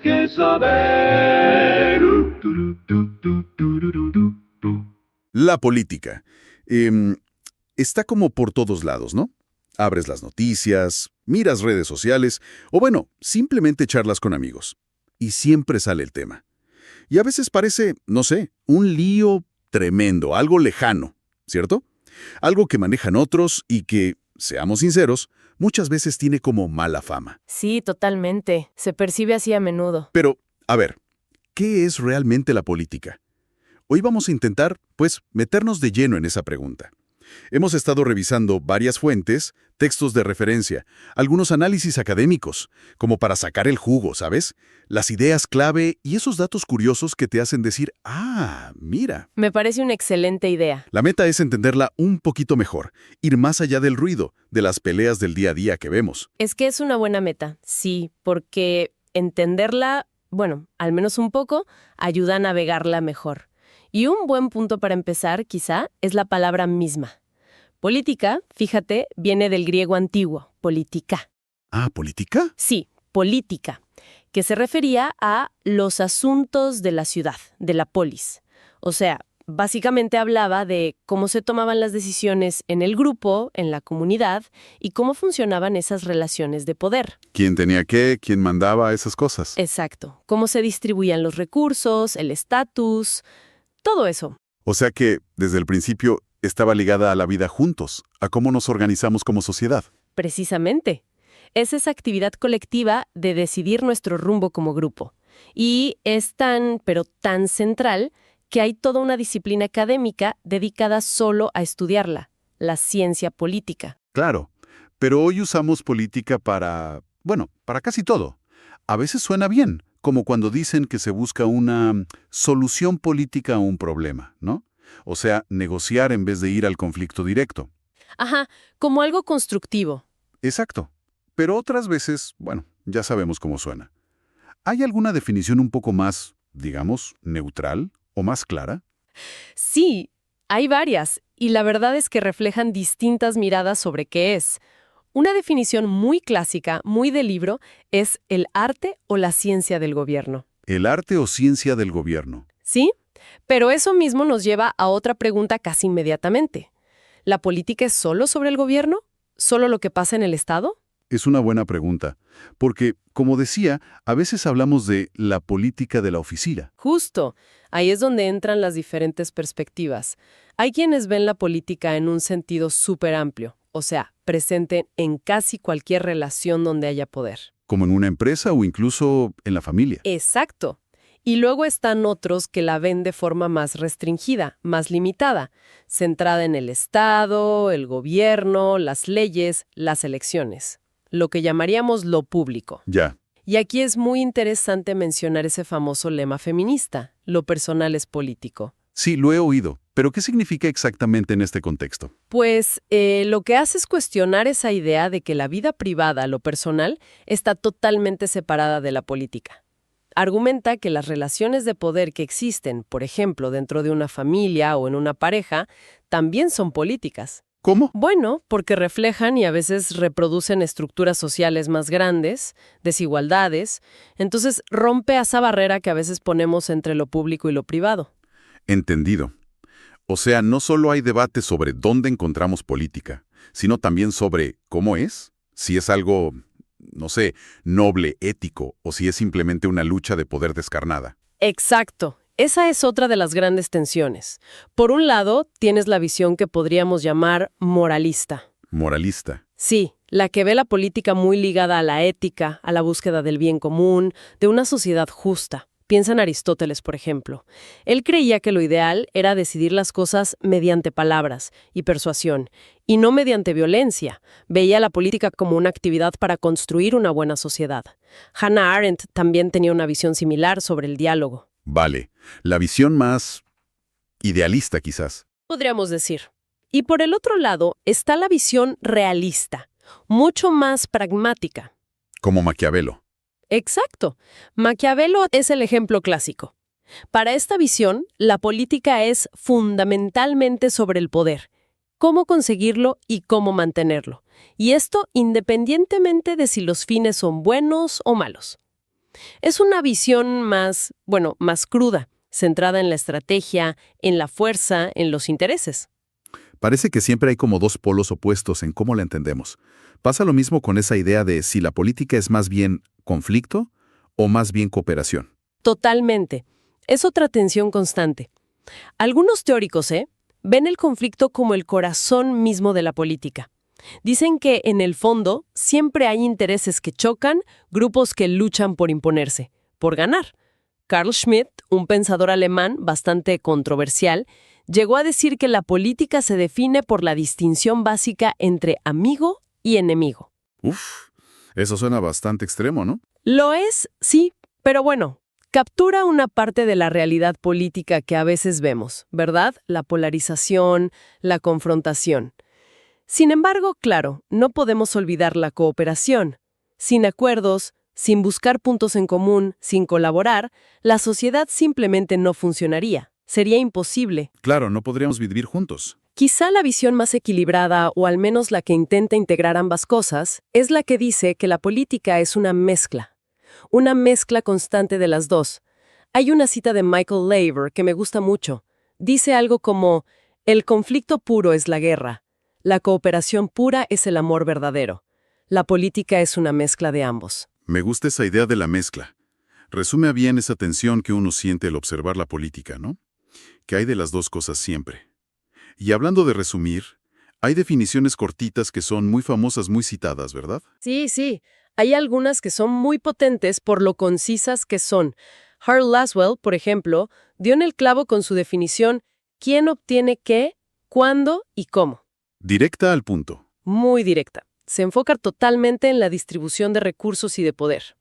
tienes que saber. La política. Está como por todos lados, ¿no? Abres las noticias, miras redes sociales, o bueno, simplemente charlas con amigos. Y siempre sale el tema. Y a veces parece, no sé, un lío tremendo, algo lejano, ¿cierto? Algo que manejan otros y que, seamos sinceros, muchas veces tiene como mala fama. Sí, totalmente. Se percibe así a menudo. Pero, a ver, ¿qué es realmente la política? Hoy vamos a intentar, pues, meternos de lleno en esa pregunta. Hemos estado revisando varias fuentes, textos de referencia, algunos análisis académicos, como para sacar el jugo, ¿sabes? Las ideas clave y esos datos curiosos que te hacen decir, mira. Me parece una excelente idea. La meta es entenderla un poquito mejor, ir más allá del ruido, de las peleas del día a día que vemos. Es que es una buena meta, sí, porque entenderla, bueno, al menos un poco, ayuda a navegarla mejor. Y un buen punto para empezar, quizá, es la palabra misma. Política, fíjate, viene del griego antiguo, politika. ¿Política? Sí, política, que se refería a los asuntos de la ciudad, de la polis. O sea, básicamente hablaba de cómo se tomaban las decisiones en el grupo, en la comunidad, y cómo funcionaban esas relaciones de poder. ¿Quién tenía qué? ¿Quién mandaba esas cosas? Exacto. Cómo se distribuían los recursos, el estatus, todo eso. O sea que, desde el principio, estaba ligada a la vida juntos, a cómo nos organizamos como sociedad. Precisamente. Es esa actividad colectiva de decidir nuestro rumbo como grupo. Y es tan, pero tan central, que hay toda una disciplina académica dedicada solo a estudiarla, la ciencia política. Claro, pero hoy usamos política para casi todo. A veces suena bien, como cuando dicen que se busca una solución política a un problema, ¿no? O sea, negociar en vez de ir al conflicto directo. Ajá, como algo constructivo. Exacto. Pero otras veces, ya sabemos cómo suena. ¿Hay alguna definición un poco más, digamos, neutral o más clara? Sí, hay varias, y la verdad es que reflejan distintas miradas sobre qué es. Una definición muy clásica, muy de libro, es el arte o la ciencia del gobierno. El arte o ciencia del gobierno. ¿Sí? Pero eso mismo nos lleva a otra pregunta casi inmediatamente. ¿La política es solo sobre el gobierno? ¿Solo lo que pasa en el Estado? Es una buena pregunta, porque, como decía, a veces hablamos de la política de la oficina. Justo. Ahí es donde entran las diferentes perspectivas. Hay quienes ven la política en un sentido súper amplio, o sea, presente en casi cualquier relación donde haya poder. Como en una empresa o incluso en la familia. Exacto. Y luego están otros que la ven de forma más restringida, más limitada, centrada en el Estado, el gobierno, las leyes, las elecciones. Lo que llamaríamos lo público. Ya. Y aquí es muy interesante mencionar ese famoso lema feminista, lo personal es político. Sí, lo he oído, pero ¿qué significa exactamente en este contexto? Pues lo que hace es cuestionar esa idea de que la vida privada, lo personal, está totalmente separada de la política. Argumenta que las relaciones de poder que existen, por ejemplo, dentro de una familia o en una pareja, también son políticas. ¿Cómo? Bueno, porque reflejan y a veces reproducen estructuras sociales más grandes, desigualdades, entonces rompe esa barrera que a veces ponemos entre lo público y lo privado. Entendido. O sea, no solo hay debate sobre dónde encontramos política, sino también sobre cómo es, si es algo, no sé, noble, ético, o si es simplemente una lucha de poder descarnada. Exacto. Esa es otra de las grandes tensiones. Por un lado, tienes la visión que podríamos llamar moralista. Moralista. Sí, la que ve la política muy ligada a la ética, a la búsqueda del bien común, de una sociedad justa. Piensa en Aristóteles, por ejemplo. Él creía que lo ideal era decidir las cosas mediante palabras y persuasión, y no mediante violencia. Veía la política como una actividad para construir una buena sociedad. Hannah Arendt también tenía una visión similar sobre el diálogo. Vale, la visión más idealista quizás. Podríamos decir. Y por el otro lado está la visión realista, mucho más pragmática. Como Maquiavelo. Exacto. Maquiavelo es el ejemplo clásico. Para esta visión, la política es fundamentalmente sobre el poder, cómo conseguirlo y cómo mantenerlo. Y esto independientemente de si los fines son buenos o malos. Es una visión más cruda, centrada en la estrategia, en la fuerza, en los intereses. Parece que siempre hay como dos polos opuestos en cómo la entendemos. Pasa lo mismo con esa idea de si la política es más bien conflicto o más bien cooperación. Totalmente. Es otra tensión constante. Algunos teóricos, ven el conflicto como el corazón mismo de la política. Dicen que, en el fondo, siempre hay intereses que chocan, grupos que luchan por imponerse, por ganar. Carl Schmitt, un pensador alemán bastante controversial, llegó a decir que la política se define por la distinción básica entre amigo y enemigo. Uf, eso suena bastante extremo, ¿no? Lo es, sí, pero bueno, captura una parte de la realidad política que a veces vemos, ¿verdad? La polarización, la confrontación. Sin embargo, claro, no podemos olvidar la cooperación. Sin acuerdos, sin buscar puntos en común, sin colaborar, la sociedad simplemente no funcionaría. Sería imposible. Claro, no podríamos vivir juntos. Quizá la visión más equilibrada, o al menos la que intenta integrar ambas cosas, es la que dice que la política es una mezcla constante de las dos. Hay una cita de Michael Laver que me gusta mucho. Dice algo como, el conflicto puro es la guerra, la cooperación pura es el amor verdadero. La política es una mezcla de ambos. Me gusta esa idea de la mezcla. Resume bien esa tensión que uno siente al observar la política, ¿no? Que hay de las dos cosas siempre. Y hablando de resumir, hay definiciones cortitas que son muy famosas, muy citadas, ¿verdad? Sí. Hay algunas que son muy potentes por lo concisas que son. Harold Laswell, por ejemplo, dio en el clavo con su definición ¿quién obtiene qué, cuándo y cómo? Directa al punto. Muy directa. Se enfoca totalmente en la distribución de recursos y de poder.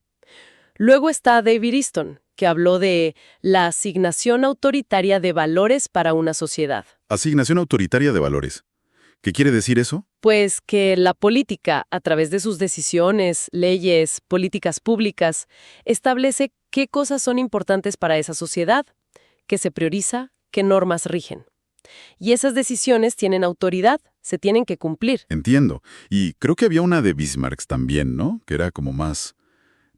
Luego está David Easton, que habló de la asignación autoritaria de valores para una sociedad. Asignación autoritaria de valores. ¿Qué quiere decir eso? Pues que la política, a través de sus decisiones, leyes, políticas públicas, establece qué cosas son importantes para esa sociedad, qué se prioriza, qué normas rigen. Y esas decisiones tienen autoridad, se tienen que cumplir. Entiendo. Y creo que había una de Bismarck también, ¿no? Que era como más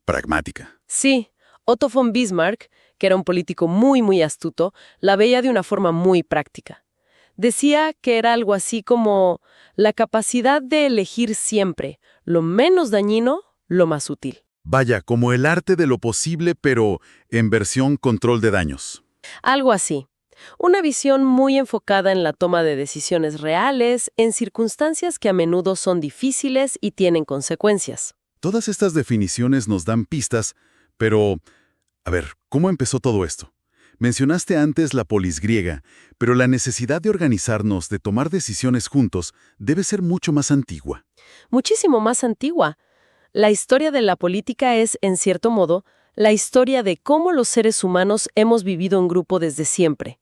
pragmática. Sí, Otto von Bismarck, que era un político muy astuto, la veía de una forma muy práctica. Decía que era algo así como la capacidad de elegir siempre lo menos dañino, lo más útil. Vaya, como el arte de lo posible, pero en versión control de daños. Algo así. Una visión muy enfocada en la toma de decisiones reales, en circunstancias que a menudo son difíciles y tienen consecuencias. Todas estas definiciones nos dan pistas, pero, a ver, ¿cómo empezó todo esto? Mencionaste antes la polis griega, pero la necesidad de organizarnos, de tomar decisiones juntos, debe ser mucho más antigua. Muchísimo más antigua. La historia de la política es, en cierto modo, la historia de cómo los seres humanos hemos vivido en grupo desde siempre.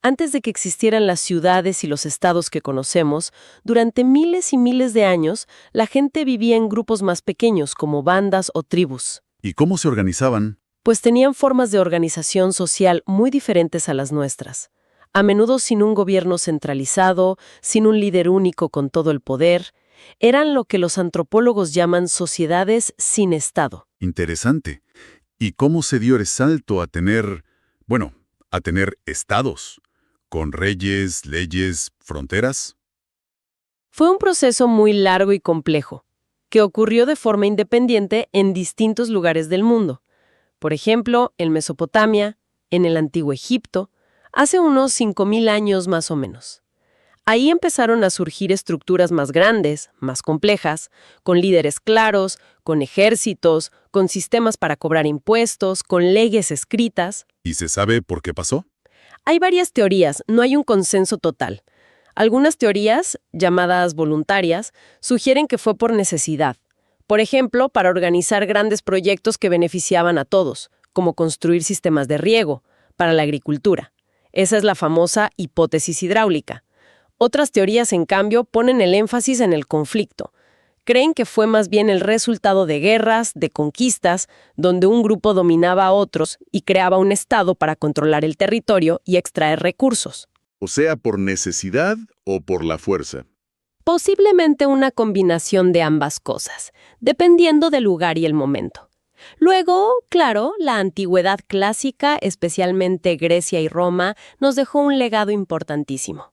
Antes de que existieran las ciudades y los estados que conocemos, durante miles y miles de años, la gente vivía en grupos más pequeños, como bandas o tribus. ¿Y cómo se organizaban? Pues tenían formas de organización social muy diferentes a las nuestras. A menudo sin un gobierno centralizado, sin un líder único con todo el poder. Eran lo que los antropólogos llaman sociedades sin Estado. Interesante. ¿Y cómo se dio el salto a tener estados? ¿Con reyes, leyes, fronteras? Fue un proceso muy largo y complejo, que ocurrió de forma independiente en distintos lugares del mundo. Por ejemplo, en Mesopotamia, en el Antiguo Egipto, hace unos 5.000 años más o menos. Ahí empezaron a surgir estructuras más grandes, más complejas, con líderes claros, con ejércitos, con sistemas para cobrar impuestos, con leyes escritas. ¿Y se sabe por qué pasó? Hay varias teorías, no hay un consenso total. Algunas teorías, llamadas voluntarias, sugieren que fue por necesidad. Por ejemplo, para organizar grandes proyectos que beneficiaban a todos, como construir sistemas de riego, para la agricultura. Esa es la famosa hipótesis hidráulica. Otras teorías, en cambio, ponen el énfasis en el conflicto. Creen que fue más bien el resultado de guerras, de conquistas, donde un grupo dominaba a otros y creaba un estado para controlar el territorio y extraer recursos. O sea, por necesidad o por la fuerza. Posiblemente una combinación de ambas cosas, dependiendo del lugar y el momento. Luego, claro, la antigüedad clásica, especialmente Grecia y Roma, nos dejó un legado importantísimo.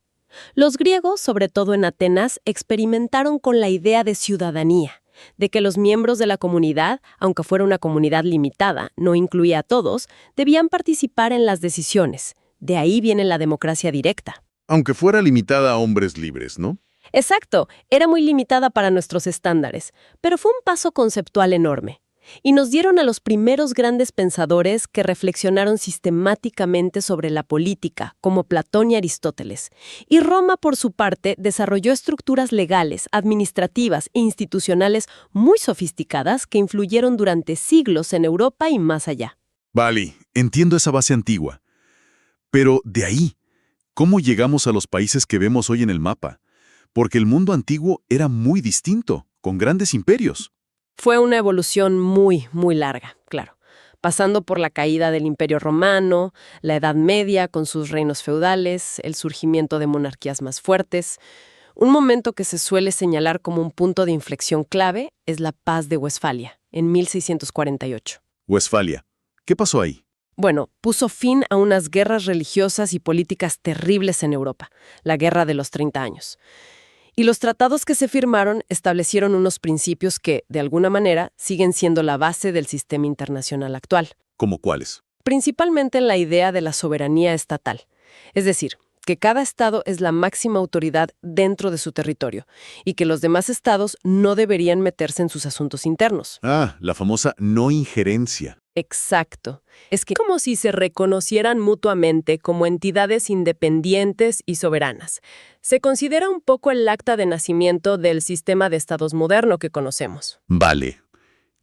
Los griegos, sobre todo en Atenas, experimentaron con la idea de ciudadanía, de que los miembros de la comunidad, aunque fuera una comunidad limitada, no incluía a todos, debían participar en las decisiones. De ahí viene la democracia directa. Aunque fuera limitada a hombres libres, ¿no? Exacto, era muy limitada para nuestros estándares, pero fue un paso conceptual enorme. Y nos dieron a los primeros grandes pensadores que reflexionaron sistemáticamente sobre la política, como Platón y Aristóteles. Y Roma, por su parte, desarrolló estructuras legales, administrativas e institucionales muy sofisticadas que influyeron durante siglos en Europa y más allá. Vale, entiendo esa base antigua. Pero de ahí, ¿cómo llegamos a los países que vemos hoy en el mapa? Porque el mundo antiguo era muy distinto, con grandes imperios. Fue una evolución muy, muy larga, claro, pasando por la caída del Imperio Romano, la Edad Media con sus reinos feudales, el surgimiento de monarquías más fuertes. Un momento que se suele señalar como un punto de inflexión clave es la Paz de Westfalia, en 1648. Westfalia. ¿Qué pasó ahí? Bueno, puso fin a unas guerras religiosas y políticas terribles en Europa, la Guerra de los 30 años. Y los tratados que se firmaron establecieron unos principios que, de alguna manera, siguen siendo la base del sistema internacional actual. ¿Cómo cuáles? Principalmente en la idea de la soberanía estatal. Es decir, que cada estado es la máxima autoridad dentro de su territorio y que los demás estados no deberían meterse en sus asuntos internos. Ah, la famosa no injerencia. Exacto. Es que como si se reconocieran mutuamente como entidades independientes y soberanas. Se considera un poco el acta de nacimiento del sistema de estados moderno que conocemos. Vale.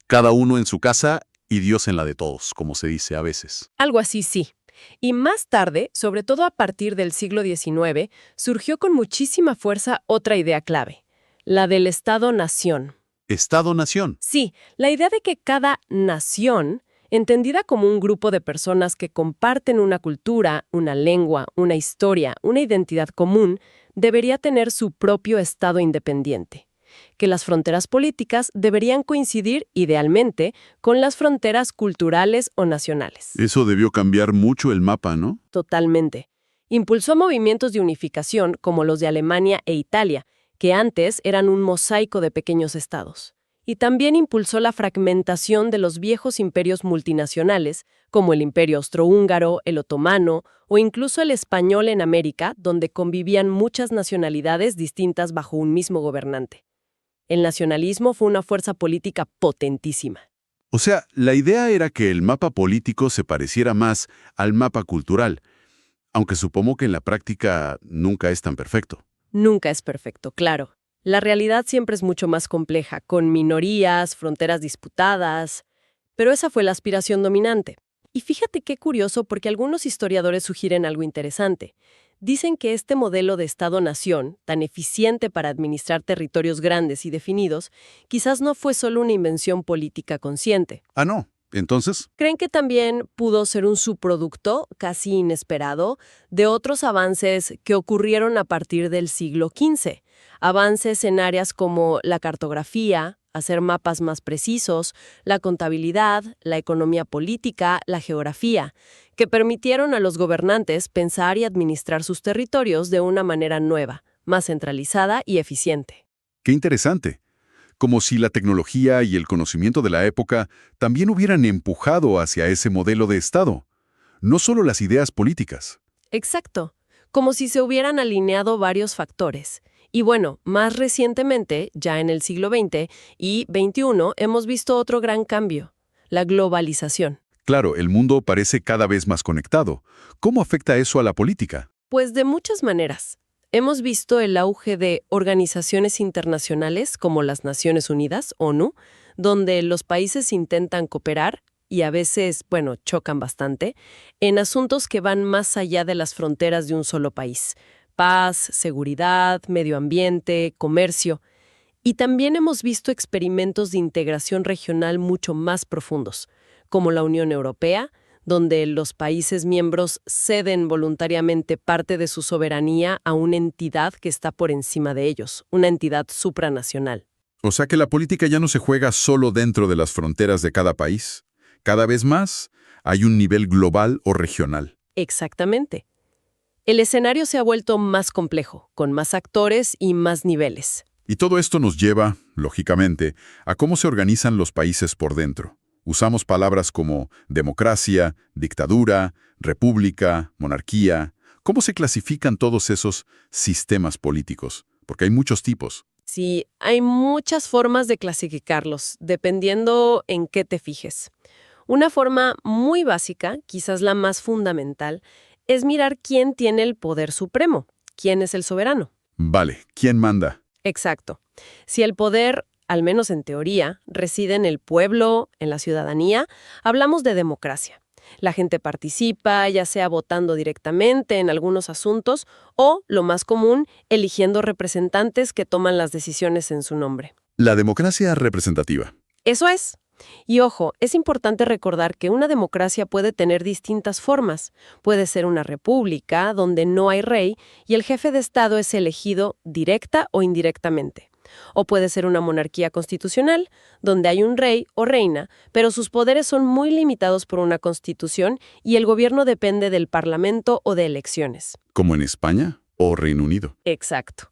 Cada uno en su casa y Dios en la de todos, como se dice a veces. Algo así, sí. Y más tarde, sobre todo a partir del siglo XIX, surgió con muchísima fuerza otra idea clave, la del Estado-nación. Estado-nación. Sí, la idea de que cada nación, entendida como un grupo de personas que comparten una cultura, una lengua, una historia, una identidad común, debería tener su propio Estado independiente. Que las fronteras políticas deberían coincidir, idealmente, con las fronteras culturales o nacionales. Eso debió cambiar mucho el mapa, ¿no? Totalmente. Impulsó movimientos de unificación como los de Alemania e Italia, que antes eran un mosaico de pequeños estados. Y también impulsó la fragmentación de los viejos imperios multinacionales, como el Imperio Austrohúngaro, el Otomano o incluso el español en América, donde convivían muchas nacionalidades distintas bajo un mismo gobernante. El nacionalismo fue una fuerza política potentísima. O sea, la idea era que el mapa político se pareciera más al mapa cultural, aunque supongo que en la práctica nunca es tan perfecto. Nunca es perfecto, claro. La realidad siempre es mucho más compleja, con minorías, fronteras disputadas, pero esa fue la aspiración dominante. Y fíjate qué curioso porque algunos historiadores sugieren algo interesante. Dicen que este modelo de Estado-nación, tan eficiente para administrar territorios grandes y definidos, quizás no fue solo una invención política consciente. Ah, no. Entonces, Creen que también pudo ser un subproducto, casi inesperado, de otros avances que ocurrieron a partir del siglo XV. Avances en áreas como la cartografía, hacer mapas más precisos, la contabilidad, la economía política, la geografía, que permitieron a los gobernantes pensar y administrar sus territorios de una manera nueva, más centralizada y eficiente. qué interesante. Como si la tecnología y el conocimiento de la época también hubieran empujado hacia ese modelo de Estado, no solo las ideas políticas. Exacto, como si se hubieran alineado varios factores. Y bueno, más recientemente, ya en el siglo XX y XXI, hemos visto otro gran cambio, la globalización. Claro, el mundo parece cada vez más conectado. ¿Cómo afecta eso a la política? Pues de muchas maneras. Hemos visto el auge de organizaciones internacionales como las Naciones Unidas, ONU, donde los países intentan cooperar y a veces, chocan bastante, en asuntos que van más allá de las fronteras de un solo país. Paz, seguridad, medio ambiente, comercio. Y también hemos visto experimentos de integración regional mucho más profundos, como la Unión Europea, donde los países miembros ceden voluntariamente parte de su soberanía a una entidad que está por encima de ellos, una entidad supranacional. O sea que la política ya no se juega solo dentro de las fronteras de cada país. Cada vez más hay un nivel global o regional. Exactamente. El escenario se ha vuelto más complejo, con más actores y más niveles. Y todo esto nos lleva, lógicamente, a cómo se organizan los países por dentro. Usamos palabras como democracia, dictadura, república, monarquía. ¿Cómo se clasifican todos esos sistemas políticos? Porque hay muchos tipos. Sí, hay muchas formas de clasificarlos, dependiendo en qué te fijes. Una forma muy básica, quizás la más fundamental, es mirar quién tiene el poder supremo, quién es el soberano. Vale, ¿quién manda? Exacto. Si el poder, al menos en teoría, reside en el pueblo, en la ciudadanía, hablamos de democracia. La gente participa, ya sea votando directamente en algunos asuntos o, lo más común, eligiendo representantes que toman las decisiones en su nombre. La democracia representativa. Eso es. Y ojo, es importante recordar que una democracia puede tener distintas formas. Puede ser una república, donde no hay rey, y el jefe de Estado es elegido directa o indirectamente. O puede ser una monarquía constitucional, donde hay un rey o reina, pero sus poderes son muy limitados por una constitución y el gobierno depende del parlamento o de elecciones. ¿Como en España o Reino Unido? Exacto.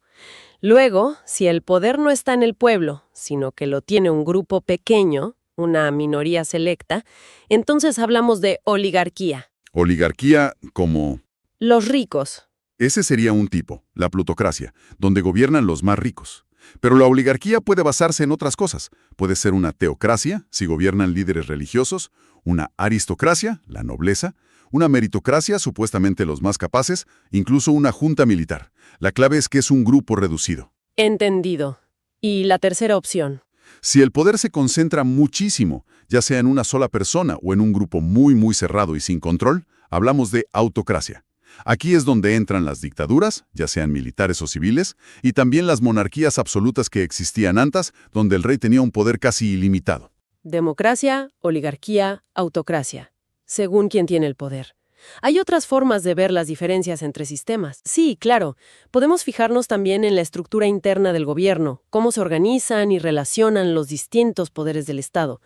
Luego, si el poder no está en el pueblo, sino que lo tiene un grupo pequeño, una minoría selecta, entonces hablamos de oligarquía. Oligarquía como... Los ricos. Ese sería un tipo, la plutocracia, donde gobiernan los más ricos. Pero la oligarquía puede basarse en otras cosas. Puede ser una teocracia, si gobiernan líderes religiosos, una aristocracia, la nobleza, una meritocracia, supuestamente los más capaces, incluso una junta militar. La clave es que es un grupo reducido. Entendido. Y la tercera opción. Si el poder se concentra muchísimo, ya sea en una sola persona o en un grupo muy cerrado y sin control, hablamos de autocracia. Aquí es donde entran las dictaduras, ya sean militares o civiles, y también las monarquías absolutas que existían antes, donde el rey tenía un poder casi ilimitado. Democracia, oligarquía, autocracia. Según quien tiene el poder. Hay otras formas de ver las diferencias entre sistemas. Sí, claro. Podemos fijarnos también en la estructura interna del gobierno, cómo se organizan y relacionan los distintos poderes del Estado.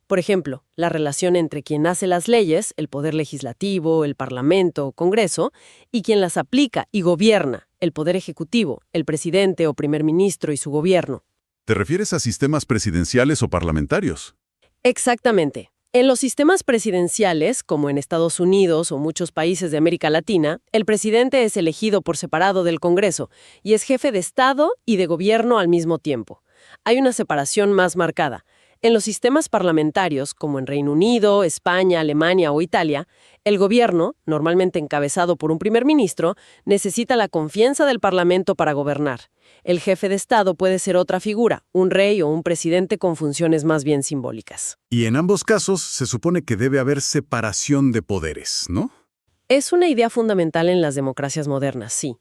Por ejemplo, la relación entre quien hace las leyes, el poder legislativo, el parlamento o congreso, y quien las aplica y gobierna, el poder ejecutivo, el presidente o primer ministro y su gobierno. ¿Te refieres a sistemas presidenciales o parlamentarios? Exactamente. En los sistemas presidenciales, como en Estados Unidos o muchos países de América Latina, el presidente es elegido por separado del Congreso y es jefe de Estado y de gobierno al mismo tiempo. Hay una separación más marcada. En los sistemas parlamentarios, como en Reino Unido, España, Alemania o Italia, el gobierno, normalmente encabezado por un primer ministro, necesita la confianza del parlamento para gobernar. El jefe de Estado puede ser otra figura, un rey o un presidente con funciones más bien simbólicas. Y en ambos casos se supone que debe haber separación de poderes, ¿no? Es una idea fundamental en las democracias modernas, sí.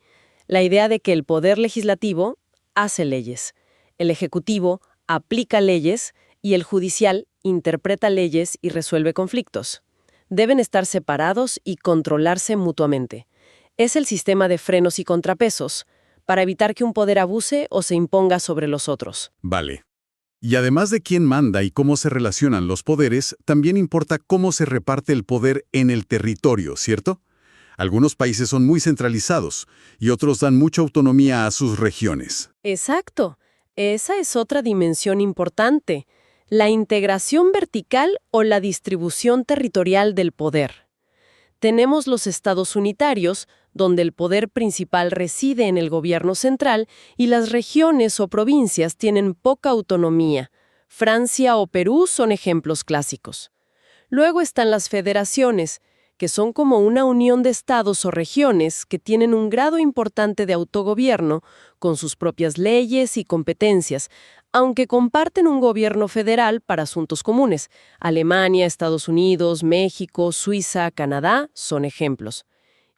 La idea de que el poder legislativo hace leyes, el ejecutivo aplica leyes y el judicial interpreta leyes y resuelve conflictos. Deben estar separados y controlarse mutuamente. Es el sistema de frenos y contrapesos, para evitar que un poder abuse o se imponga sobre los otros. Vale. Y además de quién manda y cómo se relacionan los poderes, también importa cómo se reparte el poder en el territorio, ¿cierto? Algunos países son muy centralizados y otros dan mucha autonomía a sus regiones. Exacto. Esa es otra dimensión importante. La integración vertical o la distribución territorial del poder. Tenemos los estados unitarios, donde el poder principal reside en el gobierno central y las regiones o provincias tienen poca autonomía. Francia o Perú son ejemplos clásicos. Luego están las federaciones, que son como una unión de estados o regiones que tienen un grado importante de autogobierno, con sus propias leyes y competencias, aunque comparten un gobierno federal para asuntos comunes. Alemania, Estados Unidos, México, Suiza, Canadá son ejemplos.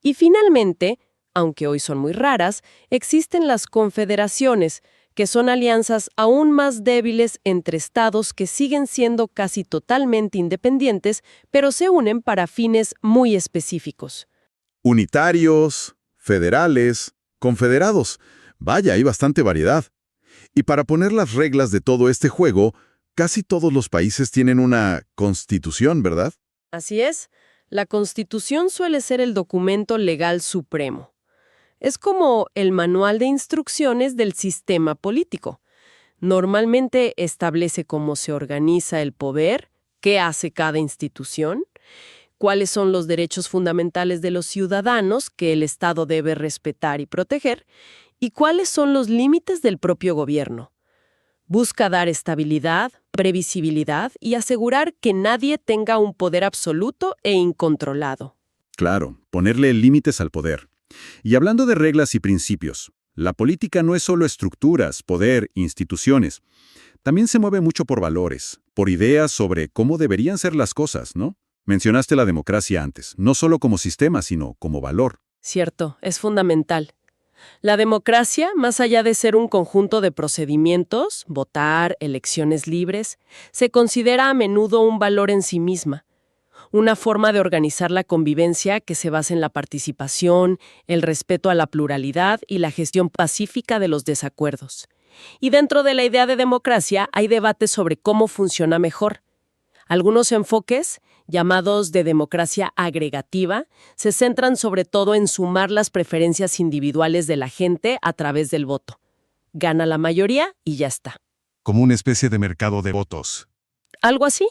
Y finalmente, aunque hoy son muy raras, existen las confederaciones, que son alianzas aún más débiles entre estados que siguen siendo casi totalmente independientes, pero se unen para fines muy específicos. Unitarios, federales, confederados. Vaya, hay bastante variedad. Y para poner las reglas de todo este juego, casi todos los países tienen una constitución, ¿verdad? Así es, la Constitución suele ser el documento legal supremo. Es como el manual de instrucciones del sistema político. Normalmente establece cómo se organiza el poder, qué hace cada institución, cuáles son los derechos fundamentales de los ciudadanos que el Estado debe respetar y proteger, y cuáles son los límites del propio gobierno. Busca dar estabilidad, previsibilidad y asegurar que nadie tenga un poder absoluto e incontrolado. Claro, ponerle límites al poder. Y hablando de reglas y principios, la política no es solo estructuras, poder, instituciones. También se mueve mucho por valores, por ideas sobre cómo deberían ser las cosas, ¿no? Mencionaste la democracia antes, no solo como sistema, sino como valor. Cierto, es fundamental. La democracia, más allá de ser un conjunto de procedimientos, votar, elecciones libres, se considera a menudo un valor en sí misma. Una forma de organizar la convivencia que se basa en la participación, el respeto a la pluralidad y la gestión pacífica de los desacuerdos. Y dentro de la idea de democracia hay debates sobre cómo funciona mejor. Algunos enfoques, llamados de democracia agregativa, se centran sobre todo en sumar las preferencias individuales de la gente a través del voto. Gana la mayoría y ya está. Como una especie de mercado de votos. ¿Algo así?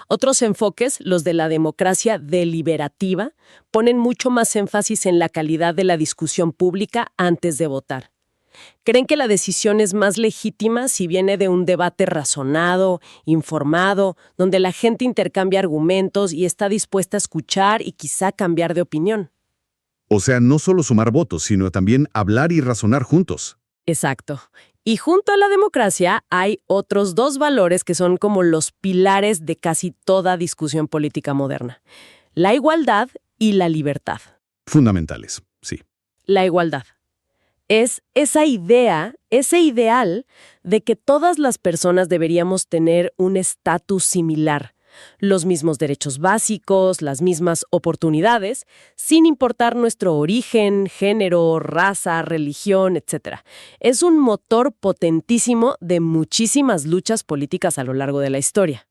Otros enfoques, los de la democracia deliberativa, ponen mucho más énfasis en la calidad de la discusión pública antes de votar. Creen que la decisión es más legítima si viene de un debate razonado, informado, donde la gente intercambia argumentos y está dispuesta a escuchar y quizá cambiar de opinión. O sea, no solo sumar votos, sino también hablar y razonar juntos. Exacto. Y junto a la democracia hay otros dos valores que son como los pilares de casi toda discusión política moderna: la igualdad y la libertad. Fundamentales, sí. La igualdad es esa idea, ese ideal de que todas las personas deberíamos tener un estatus similar, los mismos derechos básicos, las mismas oportunidades, sin importar nuestro origen, género, raza, religión, etc. Es un motor potentísimo de muchísimas luchas políticas a lo largo de la historia.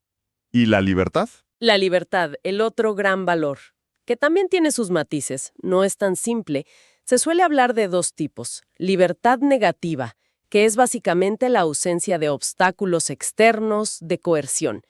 ¿Y la libertad? La libertad, el otro gran valor, que también tiene sus matices, no es tan simple. Se suele hablar de dos tipos: libertad negativa, que es básicamente la ausencia de obstáculos externos, de coerción,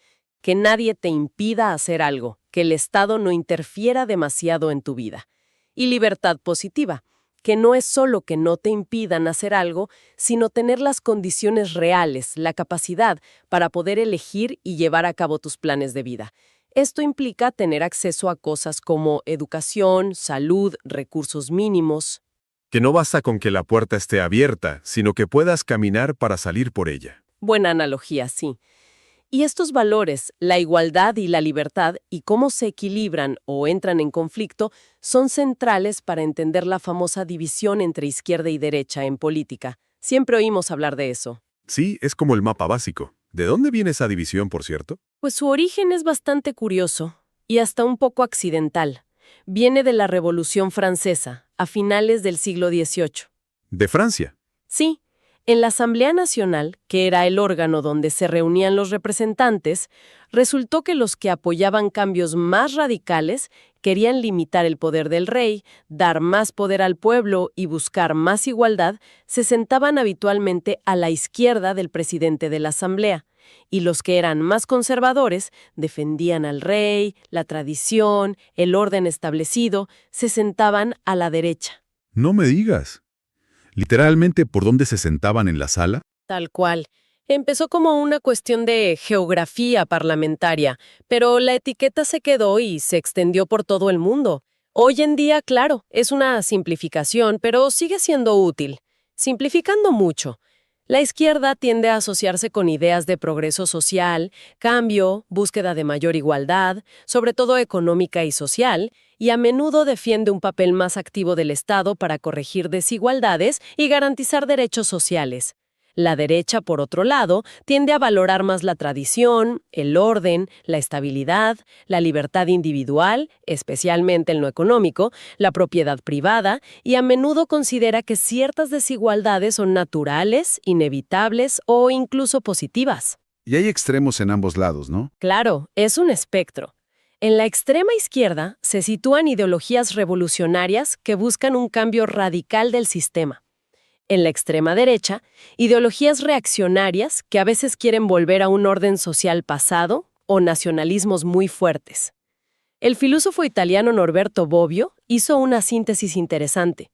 que nadie te impida hacer algo, que el Estado no interfiera demasiado en tu vida. Y libertad positiva, que no es solo que no te impidan hacer algo, sino tener las condiciones reales, la capacidad para poder elegir y llevar a cabo tus planes de vida. Esto implica tener acceso a cosas como educación, salud, recursos mínimos. Que no basta con que la puerta esté abierta, sino que puedas caminar para salir por ella. Buena analogía, sí. Y estos valores, la igualdad y la libertad, y cómo se equilibran o entran en conflicto, son centrales para entender la famosa división entre izquierda y derecha en política. Siempre oímos hablar de eso. Sí, es como el mapa básico. ¿De dónde viene esa división, por cierto? Pues su origen es bastante curioso y hasta un poco accidental. Viene de la Revolución Francesa, a finales del siglo XVIII. ¿De Francia? Sí, en la Asamblea Nacional, que era el órgano donde se reunían los representantes, resultó que los que apoyaban cambios más radicales querían limitar el poder del rey, dar más poder al pueblo y buscar más igualdad, se sentaban habitualmente a la izquierda del presidente de la Asamblea. Y los que eran más conservadores defendían al rey, la tradición, el orden establecido, se sentaban a la derecha. No me digas. ¿Literalmente por dónde se sentaban en la sala? Tal cual. Empezó como una cuestión de geografía parlamentaria, pero la etiqueta se quedó y se extendió por todo el mundo. Hoy en día, claro, es una simplificación, pero sigue siendo útil. Simplificando mucho. La izquierda tiende a asociarse con ideas de progreso social, cambio, búsqueda de mayor igualdad, sobre todo económica y social, y a menudo defiende un papel más activo del Estado para corregir desigualdades y garantizar derechos sociales. La derecha, por otro lado, tiende a valorar más la tradición, el orden, la estabilidad, la libertad individual, especialmente en lo económico, la propiedad privada, y a menudo considera que ciertas desigualdades son naturales, inevitables o incluso positivas. Y hay extremos en ambos lados, ¿no? Claro, es un espectro. En la extrema izquierda se sitúan ideologías revolucionarias que buscan un cambio radical del sistema. En la extrema derecha, ideologías reaccionarias que a veces quieren volver a un orden social pasado o nacionalismos muy fuertes. El filósofo italiano Norberto Bobbio hizo una síntesis interesante.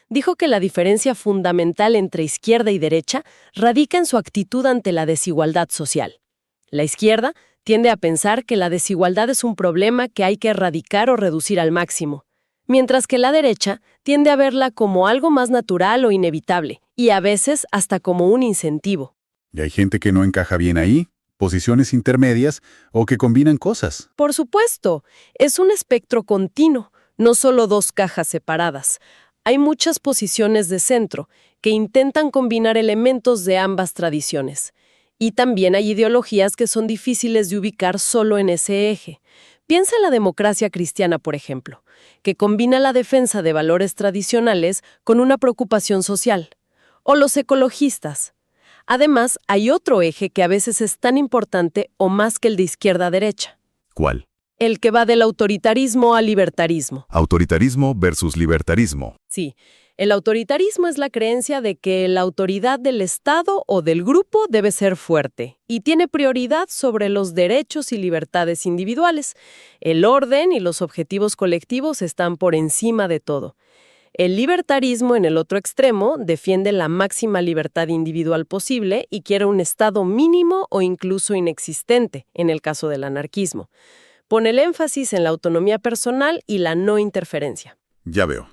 Dijo que la diferencia fundamental entre izquierda y derecha radica en su actitud ante la desigualdad social. La izquierda tiende a pensar que la desigualdad es un problema que hay que erradicar o reducir al máximo, mientras que la derecha tiende a verla como algo más natural o inevitable, y a veces hasta como un incentivo. Y hay gente que no encaja bien ahí, posiciones intermedias o que combinan cosas. Por supuesto, es un espectro continuo, no solo dos cajas separadas. Hay muchas posiciones de centro que intentan combinar elementos de ambas tradiciones. Y también hay ideologías que son difíciles de ubicar solo en ese eje. Piensa en la democracia cristiana, por ejemplo, que combina la defensa de valores tradicionales con una preocupación social. O los ecologistas. Además, hay otro eje que a veces es tan importante o más que el de izquierda a derecha. ¿Cuál? El que va del autoritarismo al libertarismo. Autoritarismo versus libertarismo. Sí, el autoritarismo es la creencia de que la autoridad del Estado o del grupo debe ser fuerte y tiene prioridad sobre los derechos y libertades individuales. El orden y los objetivos colectivos están por encima de todo. El libertarismo, en el otro extremo, defiende la máxima libertad individual posible y quiere un Estado mínimo o incluso inexistente, en el caso del anarquismo. Pone el énfasis en la autonomía personal y la no interferencia. Ya veo.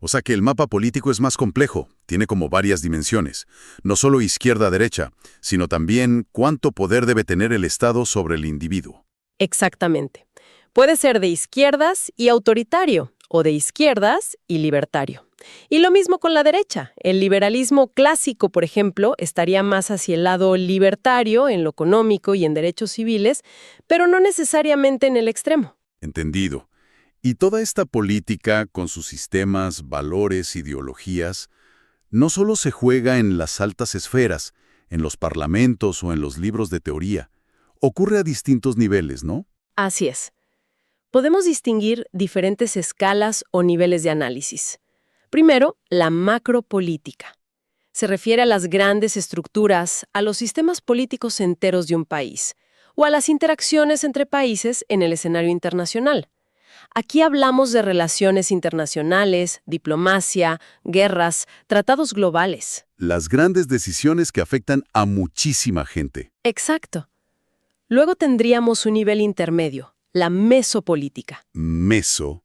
O sea que el mapa político es más complejo, tiene como varias dimensiones. No solo izquierda-derecha, sino también cuánto poder debe tener el Estado sobre el individuo. Exactamente. Puede ser de izquierdas y autoritario, o de izquierdas y libertario. Y lo mismo con la derecha. El liberalismo clásico, por ejemplo, estaría más hacia el lado libertario en lo económico y en derechos civiles, pero no necesariamente en el extremo. Entendido. Y toda esta política, con sus sistemas, valores, ideologías, no solo se juega en las altas esferas, en los parlamentos o en los libros de teoría. Ocurre a distintos niveles, ¿no? Así es. Podemos distinguir diferentes escalas o niveles de análisis. Primero, la macropolítica. Se refiere a las grandes estructuras, a los sistemas políticos enteros de un país, o a las interacciones entre países en el escenario internacional. Aquí hablamos de relaciones internacionales, diplomacia, guerras, tratados globales. Las grandes decisiones que afectan a muchísima gente. Exacto. Luego tendríamos un nivel intermedio, la mesopolítica. Meso.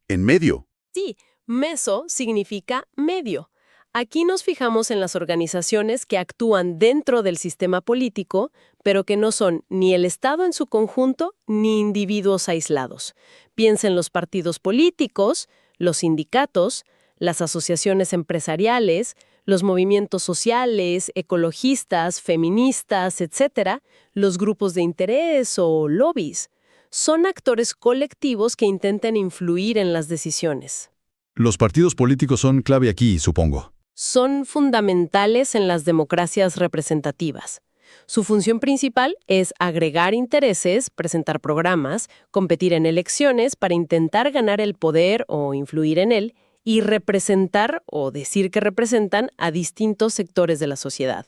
En medio. Sí, meso significa medio. Aquí nos fijamos en las organizaciones que actúan dentro del sistema político, pero que no son ni el Estado en su conjunto ni individuos aislados. Piensa en los partidos políticos, los sindicatos, las asociaciones empresariales, los movimientos sociales, ecologistas, feministas, etc., los grupos de interés o lobbies. Son actores colectivos que intentan influir en las decisiones. Los partidos políticos son clave aquí, supongo. Son fundamentales en las democracias representativas. Su función principal es agregar intereses, presentar programas, competir en elecciones para intentar ganar el poder o influir en él y representar o decir que representan a distintos sectores de la sociedad.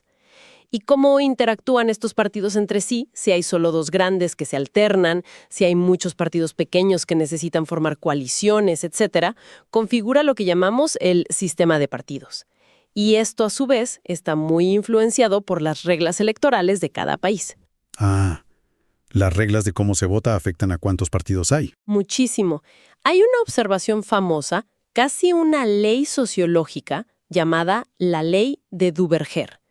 ¿Y cómo interactúan estos partidos entre sí? Si hay solo dos grandes que se alternan, si hay muchos partidos pequeños que necesitan formar coaliciones, etc., configura lo que llamamos el sistema de partidos. Y esto, a su vez, está muy influenciado por las reglas electorales de cada país. Ah, las reglas de cómo se vota afectan a cuántos partidos hay. Muchísimo. Hay una observación famosa, casi una ley sociológica, llamada la ley de Duverger.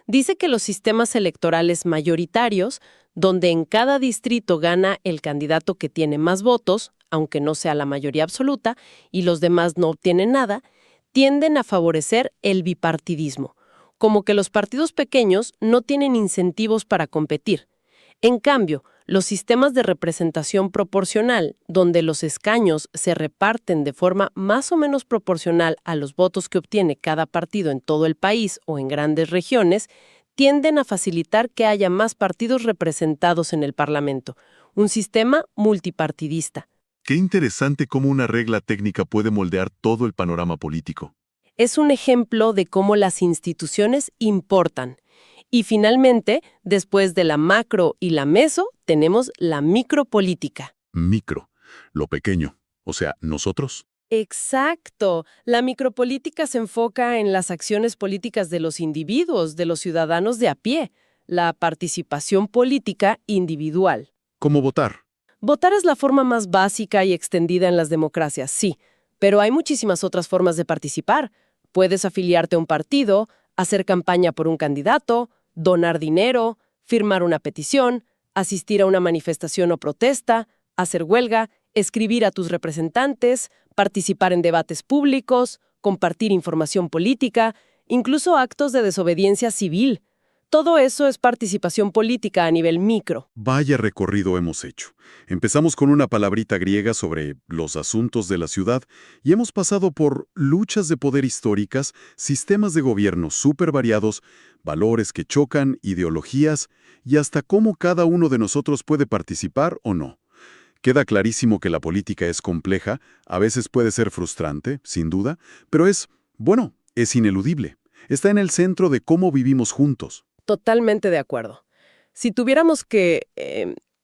Dice que los sistemas electorales mayoritarios, donde en cada distrito gana el candidato que tiene más votos, aunque no sea la mayoría absoluta, y los demás no obtienen nada, tienden a favorecer el bipartidismo, como que los partidos pequeños no tienen incentivos para competir. En cambio, los sistemas de representación proporcional, donde los escaños se reparten de forma más o menos proporcional a los votos que obtiene cada partido en todo el país o en grandes regiones, tienden a facilitar que haya más partidos representados en el Parlamento, un sistema multipartidista. Qué interesante cómo una regla técnica puede moldear todo el panorama político. Es un ejemplo de cómo las instituciones importan. Y finalmente, después de la macro y la meso, tenemos la micropolítica. Micro, lo pequeño, o sea, nosotros. Exacto. La micropolítica se enfoca en las acciones políticas de los individuos, de los ciudadanos de a pie, la participación política individual. ¿Cómo votar? Votar es la forma más básica y extendida en las democracias, sí, pero hay muchísimas otras formas de participar. Puedes afiliarte a un partido, hacer campaña por un candidato, donar dinero, firmar una petición, asistir a una manifestación o protesta, hacer huelga, escribir a tus representantes, participar en debates públicos, compartir información política, incluso actos de desobediencia civil. Todo eso es participación política a nivel micro. Vaya recorrido hemos hecho. Empezamos con una palabrita griega sobre los asuntos de la ciudad y hemos pasado por luchas de poder históricas, sistemas de gobierno súper variados, valores que chocan, ideologías y hasta cómo cada uno de nosotros puede participar o no. Queda clarísimo que la política es compleja, a veces puede ser frustrante, sin duda, pero es ineludible. Está en el centro de cómo vivimos juntos. Totalmente de acuerdo. Si tuviéramos que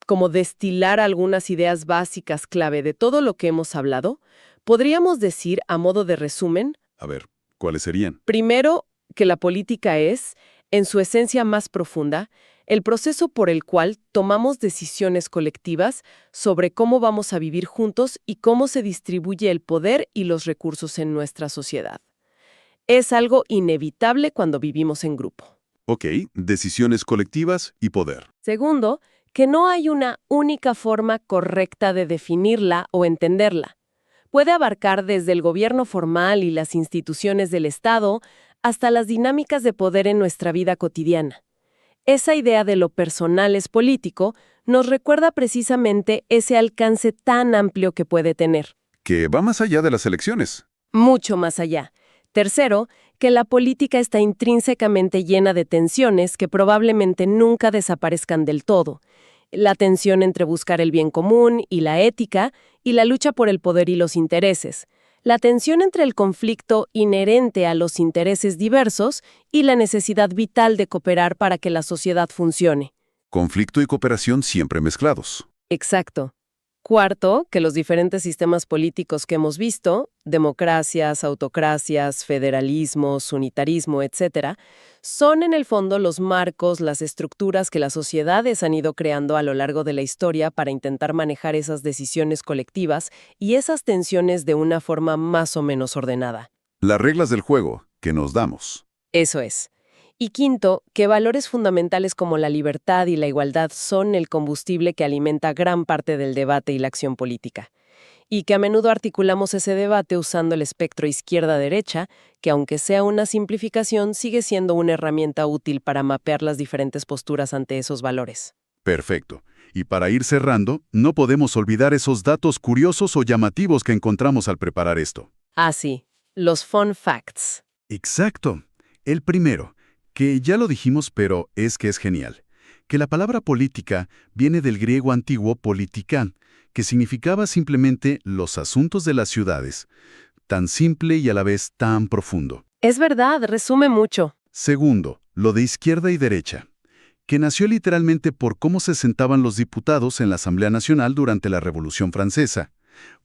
como destilar algunas ideas básicas clave de todo lo que hemos hablado, podríamos decir, a modo de resumen, A ver, ¿cuáles serían? primero, que la política es, en su esencia más profunda, el proceso por el cual tomamos decisiones colectivas sobre cómo vamos a vivir juntos y cómo se distribuye el poder y los recursos en nuestra sociedad. Es algo inevitable cuando vivimos en grupo. Ok, decisiones colectivas y poder. Segundo, que no hay una única forma correcta de definirla o entenderla. Puede abarcar desde el gobierno formal y las instituciones del Estado hasta las dinámicas de poder en nuestra vida cotidiana. Esa idea de lo personal es político nos recuerda precisamente ese alcance tan amplio que puede tener. Que va más allá de las elecciones. Mucho más allá. Tercero, que la política está intrínsecamente llena de tensiones que probablemente nunca desaparezcan del todo. La tensión entre buscar el bien común y la ética, y la lucha por el poder y los intereses. La tensión entre el conflicto inherente a los intereses diversos y la necesidad vital de cooperar para que la sociedad funcione. Conflicto y cooperación siempre mezclados. Exacto. Cuarto, que los diferentes sistemas políticos que hemos visto, democracias, autocracias, federalismos, unitarismo, etc., son en el fondo los marcos, las estructuras que las sociedades han ido creando a lo largo de la historia para intentar manejar esas decisiones colectivas y esas tensiones de una forma más o menos ordenada. Las reglas del juego que nos damos. Eso es. Y quinto, que valores fundamentales como la libertad y la igualdad son el combustible que alimenta gran parte del debate y la acción política. Y que a menudo articulamos ese debate usando el espectro izquierda-derecha, que aunque sea una simplificación, sigue siendo una herramienta útil para mapear las diferentes posturas ante esos valores. Perfecto. Y para ir cerrando, no podemos olvidar esos datos curiosos o llamativos que encontramos al preparar esto. Ah, sí, los fun facts. Exacto. El primero, que ya lo dijimos, pero es que es genial, que la palabra política viene del griego antiguo politikán, que significaba simplemente los asuntos de las ciudades, tan simple y a la vez tan profundo. Es verdad, resume mucho. Segundo, lo de izquierda y derecha, que nació literalmente por cómo se sentaban los diputados en la Asamblea Nacional durante la Revolución Francesa,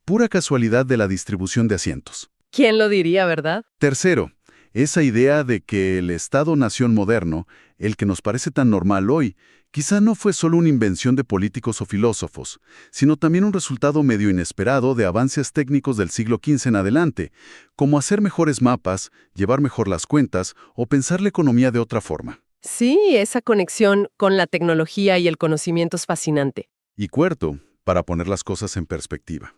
pura casualidad de la distribución de asientos. ¿Quién lo diría, verdad? Tercero, esa idea de que el Estado-nación moderno, el que nos parece tan normal hoy, quizá no fue solo una invención de políticos o filósofos, sino también un resultado medio inesperado de avances técnicos del siglo XV en adelante, como hacer mejores mapas, llevar mejor las cuentas o pensar la economía de otra forma. Sí, esa conexión con la tecnología y el conocimiento es fascinante. Y cuarto, para poner las cosas en perspectiva,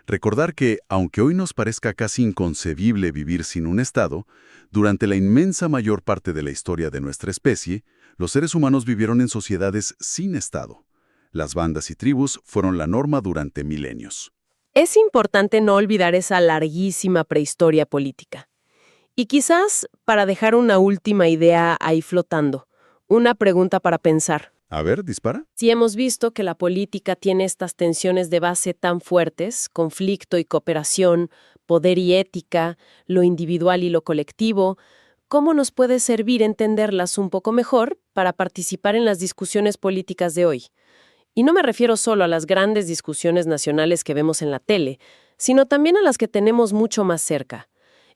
Recordar que, aunque hoy nos parezca casi inconcebible vivir sin un Estado, durante la inmensa mayor parte de la historia de nuestra especie, los seres humanos vivieron en sociedades sin Estado. Las bandas y tribus fueron la norma durante milenios. Es importante no olvidar esa larguísima prehistoria política. Y quizás, para dejar una última idea ahí flotando, una pregunta para pensar. A ver, dispara. Si hemos visto que la política tiene estas tensiones de base tan fuertes, conflicto y cooperación, poder y ética, lo individual y lo colectivo, ¿cómo nos puede servir entenderlas un poco mejor para participar en las discusiones políticas de hoy? Y no me refiero solo a las grandes discusiones nacionales que vemos en la tele, sino también a las que tenemos mucho más cerca.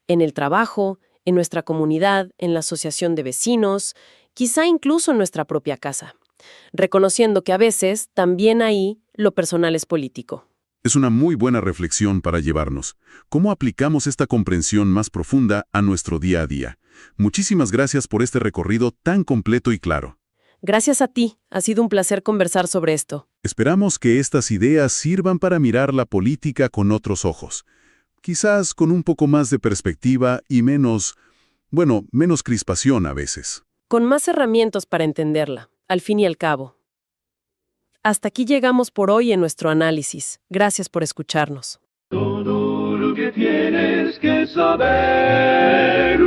En el trabajo, en nuestra comunidad, en la asociación de vecinos, quizá incluso en nuestra propia casa. Reconociendo que a veces, también ahí, lo personal es político. Es una muy buena reflexión para llevarnos. ¿Cómo aplicamos esta comprensión más profunda a nuestro día a día? Muchísimas gracias por este recorrido tan completo y claro. Gracias a ti, ha sido un placer conversar sobre esto. Esperamos que estas ideas sirvan para mirar la política con otros ojos. Quizás con un poco más de perspectiva y menos crispación a veces. Con más herramientas para entenderla, al fin y al cabo. Hasta aquí llegamos por hoy en nuestro análisis. Gracias por escucharnos. Todo lo que tienes que saber.